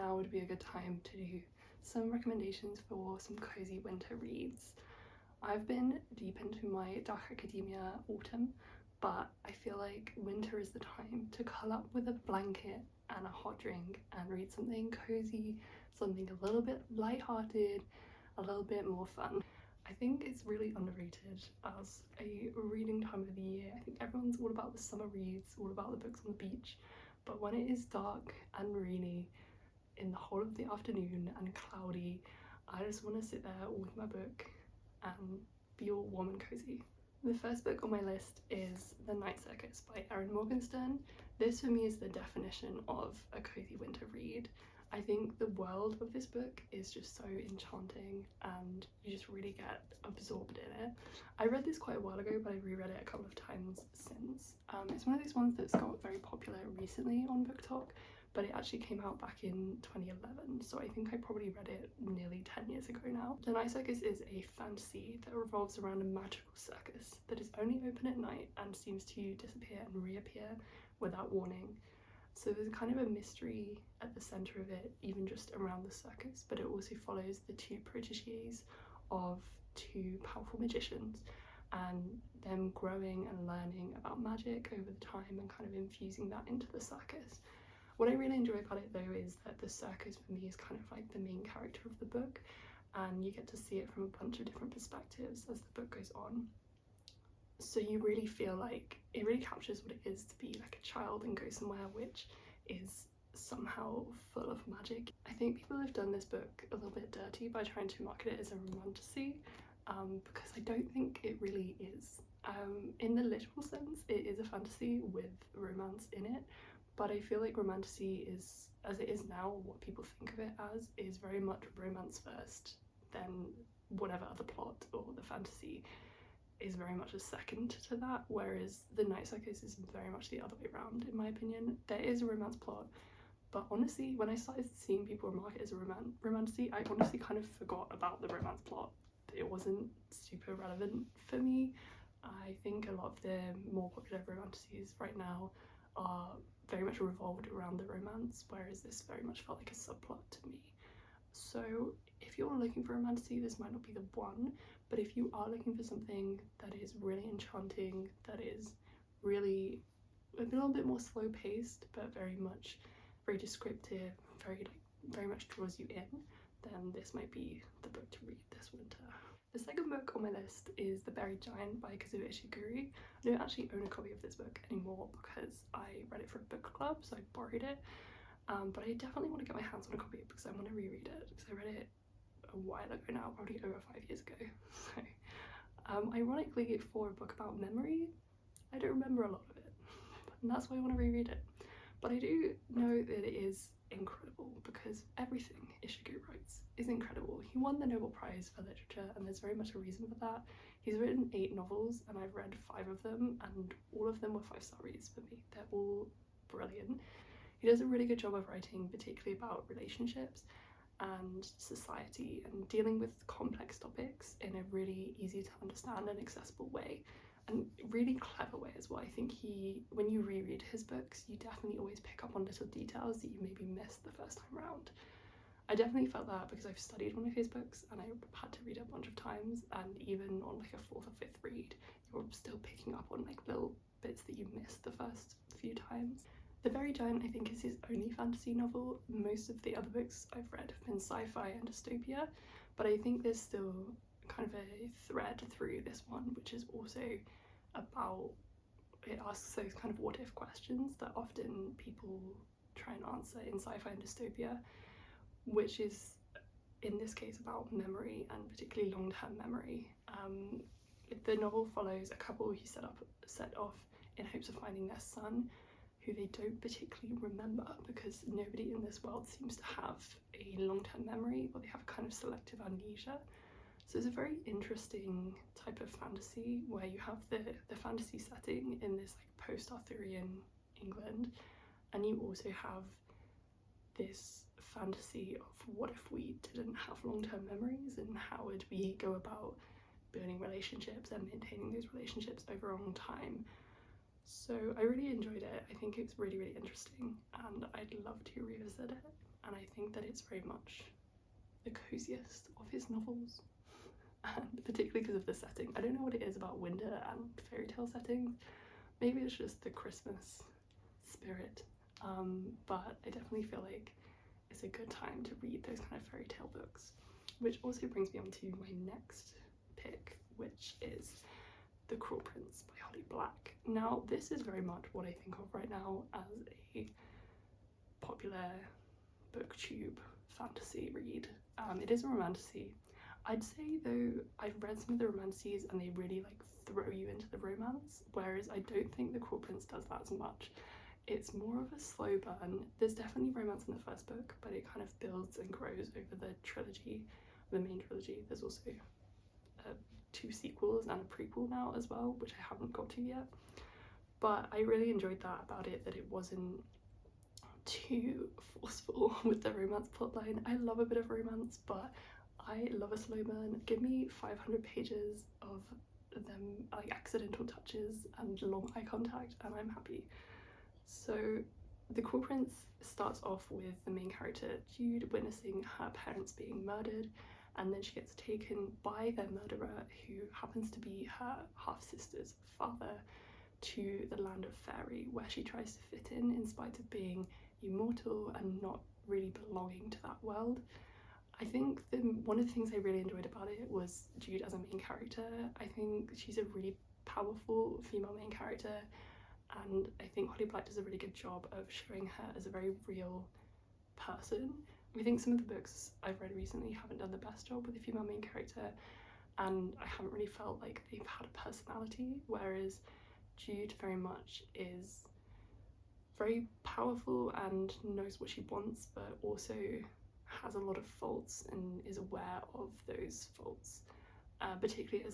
now would be a good time to do some recommendations for some cozy winter reads. I've been deep into my dark academia autumn, but I feel like winter is the time to curl up with a blanket and a hot drink and read something cozy, something a little bit light-hearted, a little bit more fun. I think it's really underrated as a reading time of the year. I think everyone's all about the summer reads, all about the books on the beach, but when it is dark and rainy in the whole of the afternoon and cloudy, I just want to sit there with my book and be all warm and cozy. The first book on my list is The Night Circus by Erin Morgenstern. This for me is the definition of a cozy winter read. I think the world of this book is just so enchanting and you just really get absorbed in it. I read this quite a while ago, but I reread it a couple of times since. It's one of those ones that's got very popular recently on BookTok, but it actually came out back in 2011, so I think I probably read it nearly 10 years ago now. The Night Circus is a fantasy that revolves around a magical circus that is only open at night and seems to disappear and reappear without warning. So there's kind of a mystery at the centre of it, even just around the circus, but it also follows the two protégés of two powerful magicians and them growing and learning about magic over the time and kind of infusing that into the circus. What I really enjoy about it though is that the circus for me is kind of like the main character of the book, and you get to see it from a bunch of different perspectives as the book goes on. So you really feel like it really captures what it is to be like a child and go somewhere which is somehow full of magic. I think people have done this book a little bit dirty by trying to market it as a romantasy, because I don't think it really is. In the literal sense, it is a fantasy with romance in it, but I feel like romantasy is, as it is now, what people think of it as, is very much romance first, then whatever other plot or the fantasy is very much a second to that, whereas The Night Circus is very much the other way around, in my opinion. There is a romance plot, but honestly, when I started seeing people remark it as a romantasy, I honestly kind of forgot about the romance plot. It wasn't super relevant for me. I think a lot of the more popular romantasies right now are very much revolved around the romance, whereas this very much felt like a subplot to me. So if you're looking for a romantasy, this might not be the one, but if you are looking for something that is really enchanting, that is really a little bit more slow paced, but very descriptive, very much draws you in, then this might be the book to read this winter. The second book on my list is The Buried Giant by Kazuo Ishiguro. I don't actually own a copy of this book anymore because I read it for a book club, so I borrowed it. But I definitely want to get my hands on a copy of it because I want to reread it, because I read it a while ago now, probably over 5 years ago. So ironically, for a book about memory, I don't remember a lot of it, and that's why I want to reread it. But I do know that it is incredible because everything Ishiguro writes is incredible. He won the Nobel Prize for Literature, and there's very much a reason for that. He's written 8 novels and I've read 5 of them, and all of them were 5-star reads for me. They're all brilliant. He does a really good job of writing, particularly about relationships and society and dealing with complex topics in a really easy to understand and accessible way, and really clever way as well. I think when you reread his books, you definitely always pick up on little details that you maybe missed the first time round. I definitely felt that because I've studied one of his books and I had to read it a bunch of times, and even on like a 4th or 5th read, you're still picking up on like little bits that you missed the first few times. The Buried Giant, I think, is his only fantasy novel. Most of the other books I've read have been sci-fi and dystopia, but I think there's still kind of a thread through this one, which is also about, it asks those kind of what if questions that often people try and answer in sci-fi and dystopia, which is in this case about memory, and particularly long-term memory. The novel follows a couple who set off in hopes of finding their son, who they don't particularly remember because nobody in this world seems to have a long-term memory, or they have kind of selective amnesia. So it's a very interesting type of fantasy where you have the fantasy setting in this like post-Arthurian England, and you also have this fantasy of what if we didn't have long-term memories, and how would we go about building relationships and maintaining those relationships over a long time. So I really enjoyed it. I think it's really, really interesting and I'd love to revisit it. and I think that it's very much the coziest of his novels, and particularly because of the setting. I don't know what it is about winter and fairy tale settings. Maybe it's just the Christmas spirit, but I definitely feel like it's a good time to read those kind of fairy tale books. Which also brings me on to my next pick, which is The Cruel Prince by Holly Black. Now, this is very much what I think of right now as a popular booktube fantasy read. It is a romantasy. I'd say though I've read some of the romances and they really like throw you into the romance, whereas I don't think The Cruel Prince does that as much. It's more of a slow burn. There's definitely romance in the first book, but it kind of builds and grows over the trilogy, the main trilogy. There's also 2 sequels and a prequel now as well, which I haven't got to yet. But I really enjoyed that about it, that it wasn't too forceful with the romance plotline. I love a bit of romance, but I love a slow burn. Give me 500 pages of them like accidental touches and long eye contact and I'm happy. So The Cruel Prince starts off with the main character Jude witnessing her parents being murdered, and then she gets taken by their murderer, who happens to be her half-sister's father, to the land of fairy, where she tries to fit in spite of being immortal and not really belonging to that world. I think one of the things I really enjoyed about it was Jude as a main character. I think she's a really powerful female main character, and I think Holly Black does a really good job of showing her as a very real person. I think some of the books I've read recently haven't done the best job with the female main character, and I haven't really felt like they've had a personality, whereas Jude very much is very powerful and knows what she wants, but also has a lot of faults and is aware of those faults. Particularly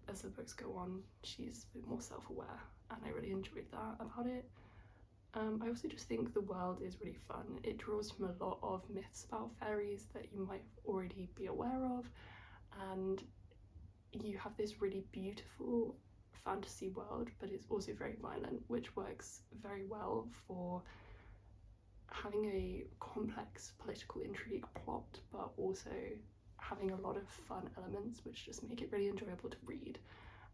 as the books go on, she's a bit more self-aware, and I really enjoyed that about it. I also just think the world is really fun. It draws from a lot of myths about fairies that you might already be aware of, and you have this really beautiful fantasy world, but it's also very violent, which works very well for having a complex political intrigue plot, but also having a lot of fun elements which just make it really enjoyable to read.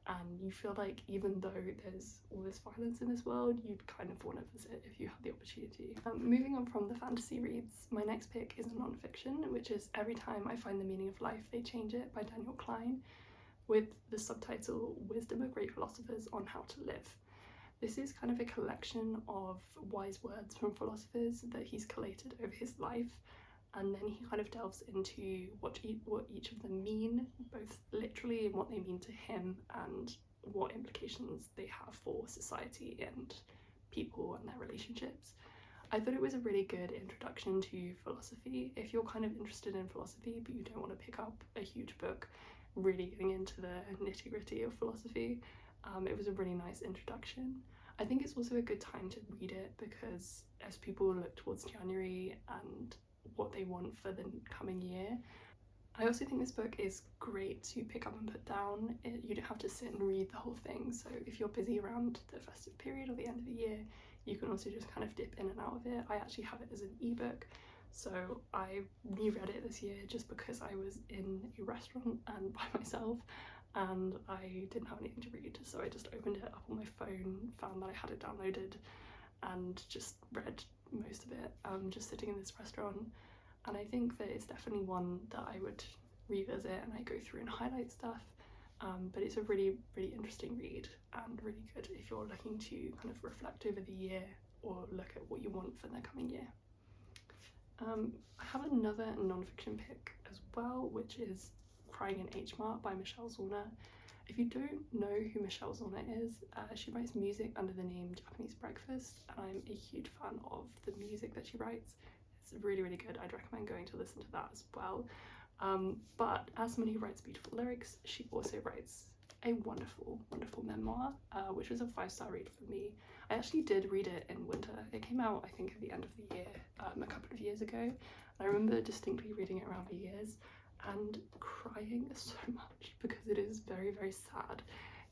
And you feel like even though there's all this violence in this world, you'd kind of want to visit if you had the opportunity. Moving on from the fantasy reads, my next pick is a non-fiction, which is Every Time I Find the Meaning of Life, They Change It by Daniel Klein, with the subtitle Wisdom of Great Philosophers on How to Live. This is kind of a collection of wise words from philosophers that he's collated over his life, and then he kind of delves into what each of them mean, both literally and what they mean to him, and what implications they have for society and people and their relationships. I thought it was a really good introduction to philosophy. If you're kind of interested in philosophy but you don't want to pick up a huge book really getting into the nitty-gritty of philosophy, it was a really nice introduction. I think it's also a good time to read it because as people look towards January and what they want for the coming year, I also think this book is great to pick up and put down. You don't have to sit and read the whole thing, so if you're busy around the festive period or the end of the year, you can also just kind of dip in and out of it. I actually have it as an ebook, so I reread it this year just because I was in a restaurant and by myself and I didn't have anything to read, so I just opened it up on my phone, found that I had it downloaded and just read most of it just sitting in this restaurant. And I think that it's definitely one that I would revisit and I go through and highlight stuff, but it's a really interesting read and really good if you're looking to kind of reflect over the year or look at what you want for the coming year. I have another non-fiction pick as well, which is Crying in H-Mart by Michelle Zauner. If you don't know who Michelle Zauner is, she writes music under the name Japanese Breakfast, and I'm a huge fan of the music that she writes. It's really good. I'd recommend going to listen to that as well. But as someone who writes beautiful lyrics, she also writes a wonderful memoir, which was a 5-star read for me. I actually did read it in winter. It came out I think at the end of the year, a couple of years ago. I remember distinctly reading it around New Year's and crying so much because it is very sad.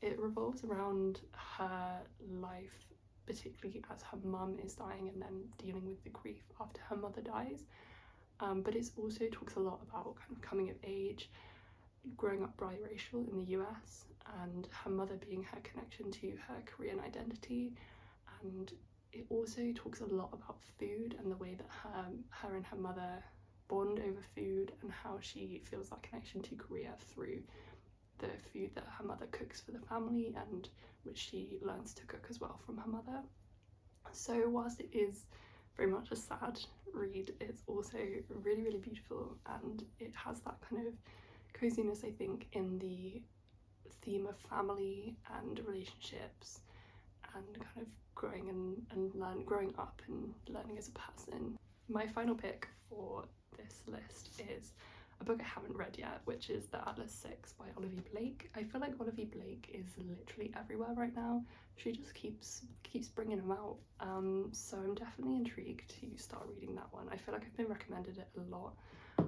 It revolves around her life, particularly as her mum is dying and then dealing with the grief after her mother dies. but it also talks a lot about kind of coming of age, growing up biracial in the US, and her mother being her connection to her Korean identity. And it also talks a lot about food and the way that her and her mother bond over food, and how she feels that connection to Korea through the food that her mother cooks for the family, and which she learns to cook as well from her mother. So whilst it is very much a sad read, it's also really, really beautiful, and it has that kind of coziness, I think, in the theme of family and relationships, and kind of growing up and learning as a person. My final pick for this list is a book I haven't read yet, which is The Atlas Six by Olivie Blake. I feel like Olivie Blake is literally everywhere right now. She just keeps bringing them out. So I'm definitely intrigued to start reading that one. I feel like I've been recommended it a lot.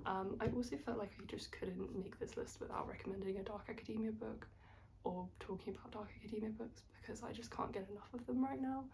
I also felt like I just couldn't make this list without recommending a dark academia book, or talking about dark academia books, because I just can't get enough of them right now.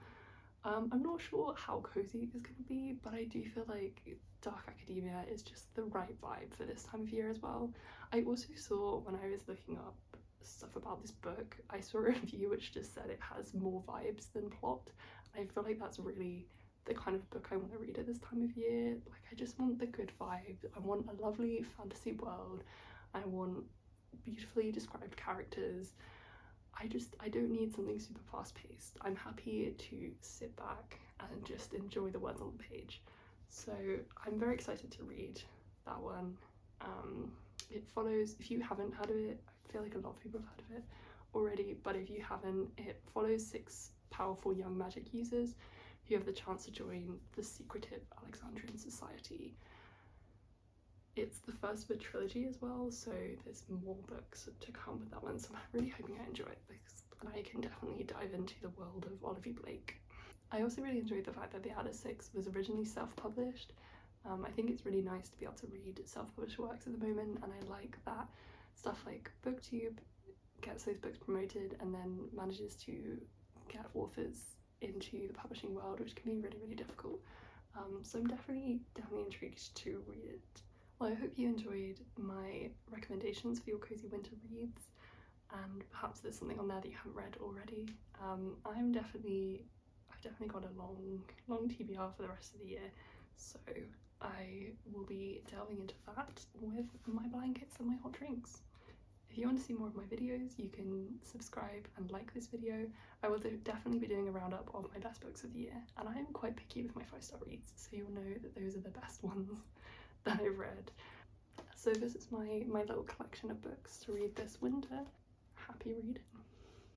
I'm not sure how cozy it's going to be, but I do feel like dark academia is just the right vibe for this time of year as well. I also saw, when I was looking up stuff about this book, I saw a review which just said it has more vibes than plot. I feel like that's really the kind of book I want to read at this time of year. Like, I just want the good vibe. I want a lovely fantasy world. I want beautifully described characters. I don't need something super fast paced. I'm happy to sit back and just enjoy the words on the page. So I'm very excited to read that one. It follows, if you haven't heard of it, I feel like a lot of people have heard of it already, but if you haven't, it follows 6 powerful young magic users who have the chance to join the secretive Alexandrian society. It's the first of a trilogy as well, so there's more books to come with that one, so I'm really hoping I enjoy it, and I can definitely dive into the world of Olivie Blake. I also really enjoyed the fact that The Atlas Six was originally self-published. I think it's really nice to be able to read self-published works at the moment, and I like that stuff like BookTube gets those books promoted and then manages to get authors into the publishing world, which can be really, really difficult. So I'm definitely intrigued to read it. Well, I hope you enjoyed my recommendations for your cozy winter reads, and perhaps there's something on there that you haven't read already. I've definitely got a long TBR for the rest of the year, so I will be delving into that with my blankets and my hot drinks. If you want to see more of my videos, you can subscribe and like this video. I will definitely be doing a roundup of my best books of the year, and I am quite picky with my 5-star reads, so you'll know that those are the best ones that I've read. So this is my little collection of books to read this winter. Happy reading.